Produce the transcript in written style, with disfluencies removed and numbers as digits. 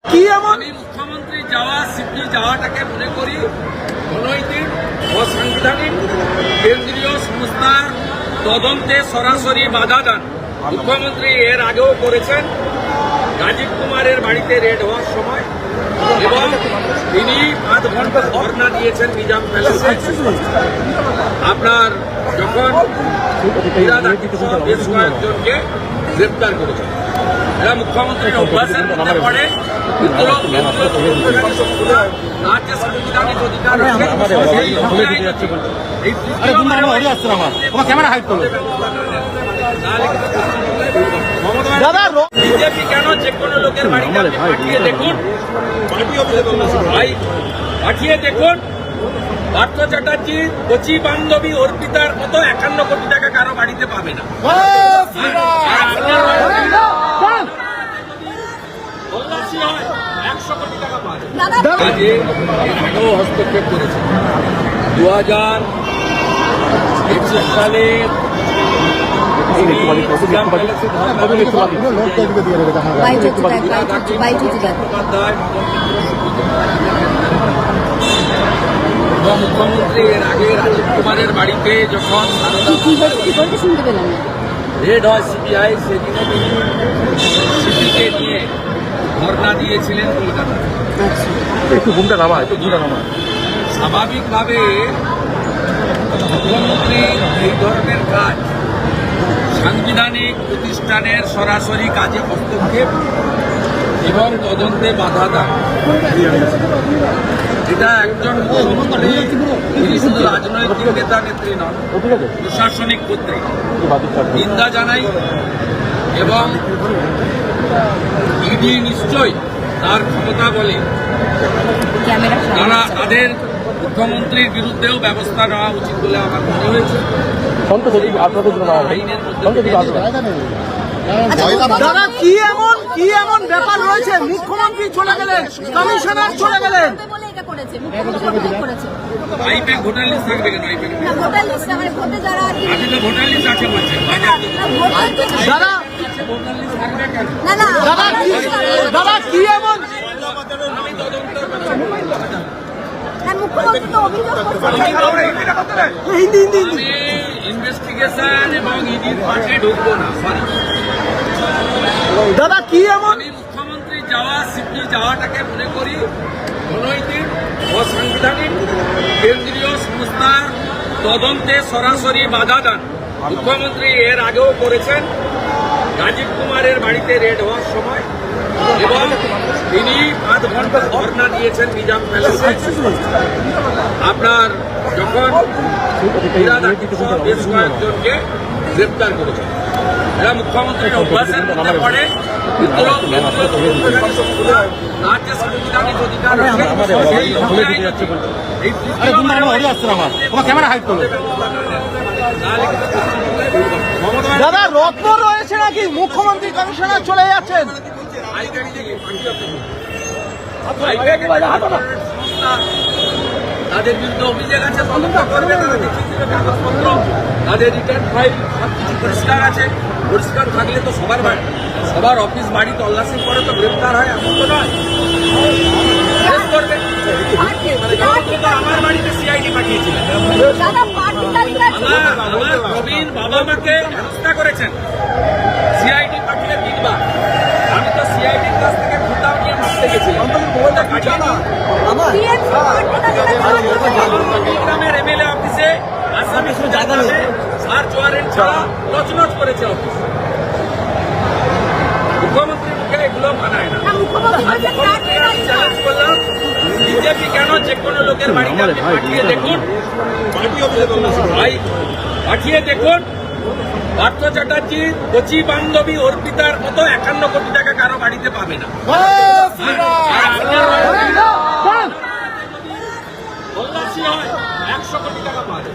কি এমন আমি মুখ্যমন্ত্রী যাওয়া সিপি যাওয়াটাকে মনে করি অনৈতিক অসাংবিধানিক কেন্দ্রীয় সংস্থার তদন্তে সরাসরি বাধা দান মুখ্যমন্ত্রী এর আগেও করেছেন রাজীব কুমারের বাড়িতে রেড হওয়ার সময় এবং তিনি 5 ঘন্টা ধর্ণা দিয়েছেন নিজাম প্যালেসে। আপনার যখন বেশ কয়েকজনকে গ্রেপ্তার করেছেন, এরা মুখ্যমন্ত্রীর অভ্যাসের মধ্যে পড়ে। রাজ্য সাংবিধানিক অধিকার বিজেপি কেন যে কোনো লোকের বাড়িতে পাঠিয়ে দেখুন, পাঠিয়ে দেখুন পার্থ চ্যাটার্জির কচি বান্ধবী অর্পিতার মতো 51 কোটি টাকা কারো বাড়িতে পাবে না। হয় 100 কোটি টাকা পাবে। কাজে এর আগেও হস্তক্ষেপ করেছে। 2021 সালে মুখ্যমন্ত্রী এর আগে রাজীব কুমারের বাড়িতে যখন রেড হয় সিবিআই, সেদিনে তিনি সিপিকে নিয়ে ধর্ণা দিয়েছিলেন কলকাতায়। স্বাভাবিকভাবে মুখ্যমন্ত্রী এই ধরনের কাজ সাংবিধানিক প্রতিষ্ঠানের সরাসরি কাজে হস্তক্ষেপ এবং তদন্তে বাধা দেয়। এটা একজন মুখ্যমন্ত্রী, তিনি শুধু রাজনৈতিক নেতা নেত্রী নন, প্রশাসনিক কর্তৃক নিন্দা জানাই এবং ইডি নিশ্চয়ই তার ক্ষমতা বলে তারা তাদের মুখ্যমন্ত্রীর বিরুদ্ধেও ব্যবস্থা নেওয়া উচিত বলে আমার মনে হয়েছে। আইনের মধ্যে দাদা কি এমন ব্যাপার রয়েছে? মুখ্যমন্ত্রী চলে গেলেন, কমিশনার চলে গেলেন, আইপে ভোটার লিস্ট থাকবে কেন? আইপে ভোটার লিস্ট আছে বলছে দাদা দাদা কি এমন ইনভেস্টিগেশন এবং ইডির পাশে ঢুকবো না। দাদা কি এমন আমি মুখ্যমন্ত্রী যাওয়া সিপি যাওয়াটাকে মনে করি অনৈতিক অসাংবিধানিক কেন্দ্রীয় সংস্থার তদন্তে সরাসরি বাধা দান মুখ্যমন্ত্রী এর আগেও করেছেন রাজীব কুমারের বাড়িতে রেড হওয়ার সময় এবং তিনি 5 ঘন্টা ধর্ণা দিয়েছেন নিজাম প্যালেসে। আপনার যখন বেশ কয়েকজনকে গ্রেপ্তার করেছেন, এরা মুখ্যমন্ত্রীর অভ্যাসের মধ্যে পড়ে। রাজ্য সাংবিধানিক অধিকার দাদা রত্ন রয়েছে নাকি? মুখ্যমন্ত্রী কমিশনার চলে যাচ্ছেন। তাদের বিরুদ্ধে অভিযোগ আছে, তদন্ত করবে, তারা দেখিয়ে দেবে কাগজপত্র, তাদের রিটার্ন ফাইল সবকিছু পরিষ্কার আছে। পরিষ্কার থাকলে তো সবার অফিস বাড়ি তল্লাশি করে তো গ্রেপ্তার হয়, এমন তো নয়। আমার বাড়িতে সিআইডি পাঠিয়েছিলেন, আমার প্রবীণ বাবা মাকে হেনস্থা করেছেন, সিআইডি পাঠিয়ে 3 বার। আমি তো সিআইডির কাছ থেকে খুঁটাও নিয়ে মারতে গেছিলাম। গ্রামের এমএলএ অফিসে আসামি সার্চ ওয়ারেন্ট ছাড়া লচলচ করেছে অফিস। মুখ্যমন্ত্রীর মুখে এগুলো মানায় না। চ্যালেঞ্জ করলাম, বিজেপি কেন যে কোনো লোকের বাড়িতে পাঠিয়ে দেখুন, পাঠিয়ে দেখুন পার্থ চ্যাটার্জির কচি বান্ধবী অর্পিতার মতো 51 কোটি টাকা কারো বাড়িতে পাবে না। হয় 100 কোটি টাকা পাবে।